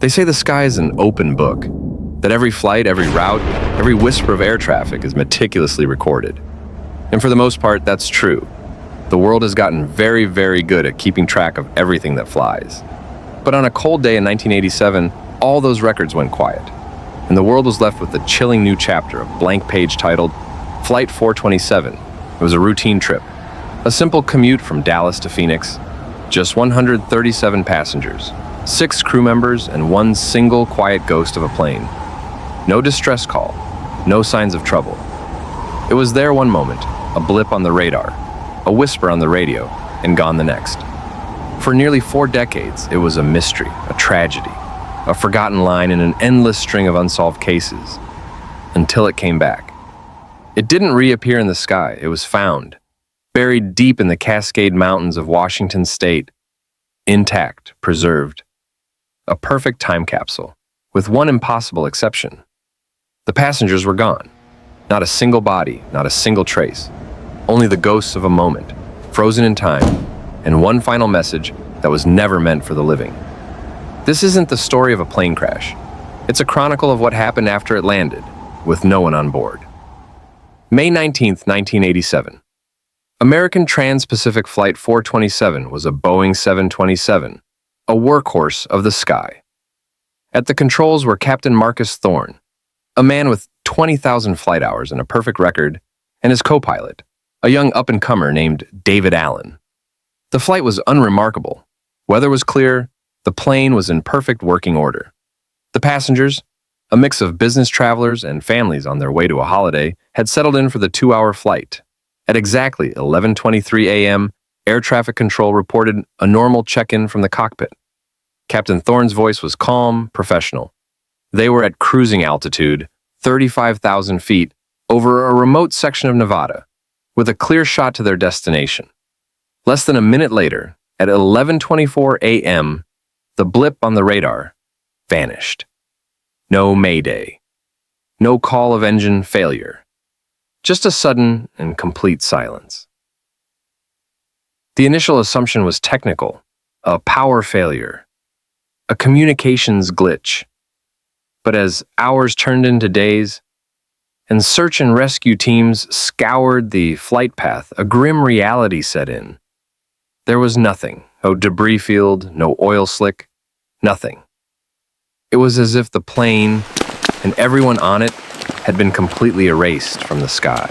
They say the sky is an open book, that every flight, every route, every whisper of air traffic is meticulously recorded. And for the most part, that's true. The world has gotten very, very good at keeping track of everything that flies. But on a cold day in 1987, all those records went quiet, and the world was left with a chilling new chapter, a blank page titled Flight 427. It was a routine trip, a simple commute from Dallas to Phoenix, just 137 passengers, 6 crew members, and one single quiet ghost of a plane. No distress call, no signs of trouble. It was there one moment, a blip on the radar, a whisper on the radio, and gone the next. For nearly 4 decades, it was a mystery, a tragedy, a forgotten line in an endless string of unsolved cases, until it came back. It didn't reappear in the sky, it was found, buried deep in the Cascade Mountains of Washington state, intact, preserved. A perfect time capsule, with one impossible exception. The passengers were gone. Not a single body, not a single trace. Only the ghosts of a moment, frozen in time, and one final message that was never meant for the living. This isn't the story of a plane crash. It's a chronicle of what happened after it landed, with no one on board. May 19, 1987. American Trans-Pacific Flight 427 was a Boeing 727, a workhorse of the sky. At the controls were Captain Marcus Thorne, a man with 20,000 flight hours and a perfect record, and his co-pilot, a young up-and-comer named David Allen. The flight was unremarkable. Weather was clear, the plane was in perfect working order. The passengers, a mix of business travelers and families on their way to a holiday, had settled in for the 2-hour flight. At exactly 11:23 a.m., air traffic control reported a normal check-in from the cockpit. Captain Thorne's voice was calm, professional. They were at cruising altitude, 35,000 feet, over a remote section of Nevada, with a clear shot to their destination. Less than a minute later, at 11:24 a.m., the blip on the radar vanished. No mayday. No call of engine failure. Just a sudden and complete silence. The initial assumption was technical, a power failure, a communications glitch. But as hours turned into days, and search and rescue teams scoured the flight path, a grim reality set in. There was nothing, no debris field, no oil slick, nothing. It was as if the plane and everyone on it had been completely erased from the sky.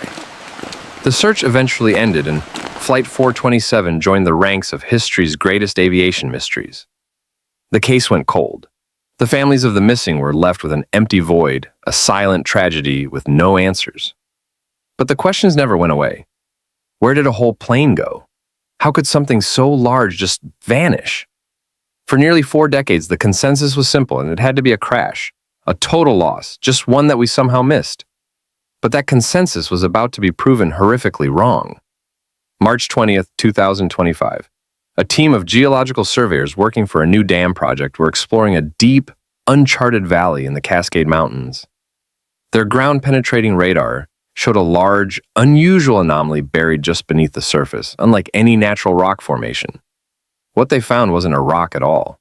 The search eventually ended, and Flight 427 joined the ranks of history's greatest aviation mysteries. The case went cold. The families of the missing were left with an empty void, a silent tragedy with no answers. But the questions never went away. Where did a whole plane go? How could something so large just vanish? For nearly 4 decades, the consensus was simple, and it had to be a crash, a total loss, just one that we somehow missed. But that consensus was about to be proven horrifically wrong. March 20th, 2025. A team of geological surveyors working for a new dam project were exploring a deep, uncharted valley in the Cascade Mountains. Their ground-penetrating radar showed a large, unusual anomaly buried just beneath the surface, unlike any natural rock formation. What they found wasn't a rock at all.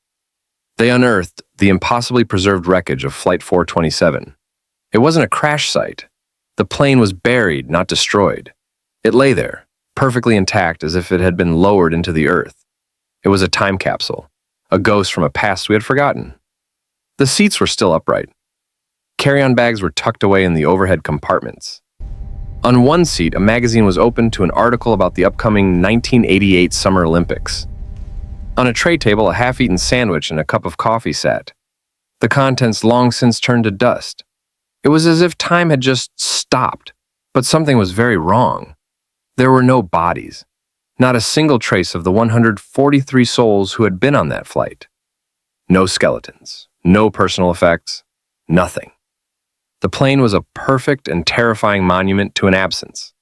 They unearthed the impossibly preserved wreckage of Flight 427. It wasn't a crash site. The plane was buried, not destroyed. It lay there, perfectly intact as if it had been lowered into the earth. It was a time capsule, a ghost from a past we had forgotten. The seats were still upright. Carry-on bags were tucked away in the overhead compartments. On one seat, a magazine was open to an article about the upcoming 1988 Summer Olympics. On a tray table, a half-eaten sandwich and a cup of coffee sat. The contents long since turned to dust. It was as if time had just stopped, but something was very wrong. There were no bodies, not a single trace of the 143 souls who had been on that flight. No skeletons, no personal effects, nothing. The plane was a perfect and terrifying monument to an absence.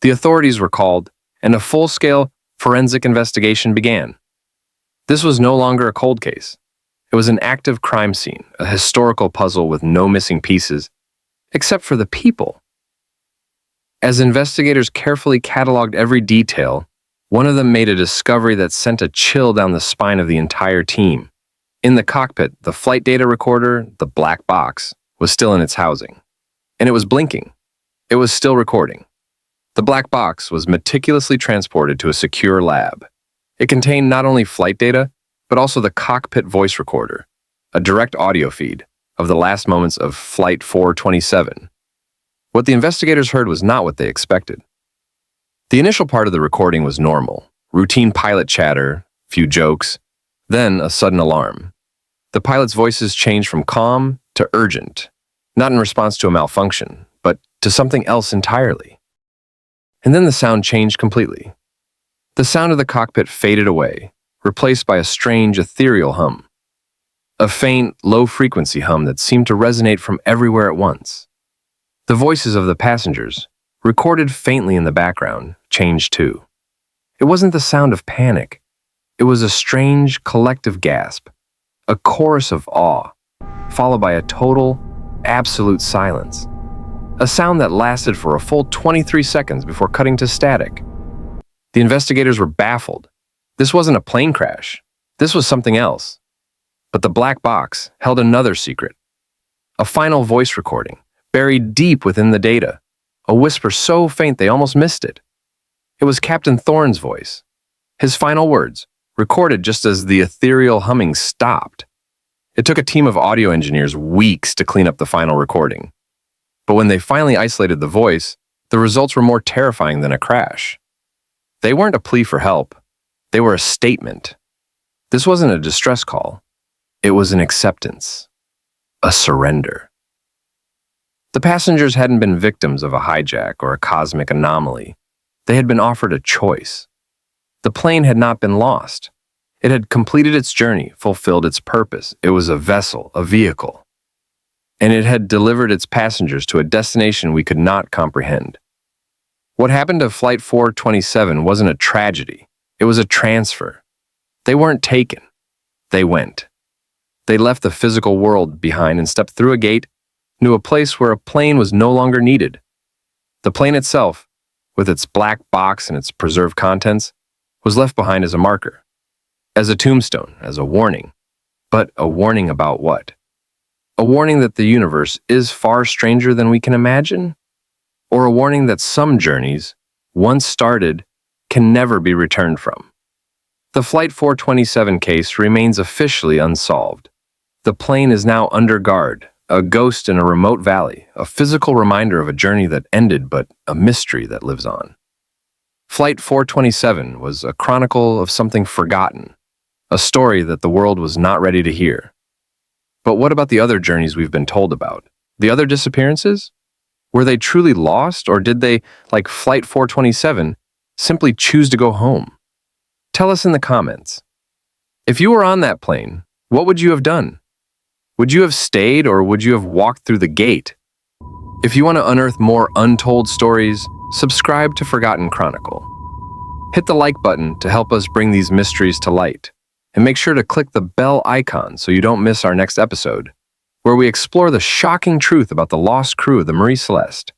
The authorities were called, and a full-scale forensic investigation began. This was no longer a cold case. It was an active crime scene, a historical puzzle with no missing pieces, except for the people. As investigators carefully cataloged every detail, one of them made a discovery that sent a chill down the spine of the entire team. In the cockpit, the flight data recorder, the black box, was still in its housing. And it was blinking. It was still recording. The black box was meticulously transported to a secure lab. It contained not only flight data, but also the cockpit voice recorder, a direct audio feed of the last moments of Flight 427. What the investigators heard was not what they expected. The initial part of the recording was normal, routine pilot chatter, few jokes, then a sudden alarm. The pilot's voices changed from calm to urgent, not in response to a malfunction, but to something else entirely. And then the sound changed completely. The sound of the cockpit faded away, replaced by a strange, ethereal hum. A faint, low-frequency hum that seemed to resonate from everywhere at once. The voices of the passengers, recorded faintly in the background, changed too. It wasn't the sound of panic. It was a strange, collective gasp, a chorus of awe, followed by a total, absolute silence. A sound that lasted for a full 23 seconds before cutting to static. The investigators were baffled. This wasn't a plane crash. This was something else. But the black box held another secret. A final voice recording, buried deep within the data. A whisper so faint they almost missed it. It was Captain Thorne's voice. His final words, recorded just as the ethereal humming stopped. It took a team of audio engineers weeks to clean up the final recording. But when they finally isolated the voice, the results were more terrifying than a crash. They weren't a plea for help. They were a statement. This wasn't a distress call. It was an acceptance. A surrender. The passengers hadn't been victims of a hijack or a cosmic anomaly. They had been offered a choice. The plane had not been lost. It had completed its journey, fulfilled its purpose. It was a vessel, a vehicle. And it had delivered its passengers to a destination we could not comprehend. What happened to Flight 427 wasn't a tragedy. It was a transfer. They weren't taken. They went. They left the physical world behind and stepped through a gate, knew a place where a plane was no longer needed. The plane itself, with its black box and its preserved contents, was left behind as a marker, as a tombstone, as a warning. But a warning about what? A warning that the universe is far stranger than we can imagine? Or a warning that some journeys, once started, can never be returned from? The Flight 427 case remains officially unsolved. The plane is now under guard, a ghost in a remote valley, a physical reminder of a journey that ended but a mystery that lives on. Flight 427 was a chronicle of something forgotten, a story that the world was not ready to hear. But what about the other journeys we've been told about? The other disappearances? Were they truly lost, or did they, like Flight 427, simply choose to go home? Tell us in the comments. If you were on that plane, what would you have done? Would you have stayed, or would you have walked through the gate? If you want to unearth more untold stories, subscribe to Forgotten Chronicle. Hit the like button to help us bring these mysteries to light. And make sure to click the bell icon so you don't miss our next episode, where we explore the shocking truth about the lost crew of the Marie Celeste.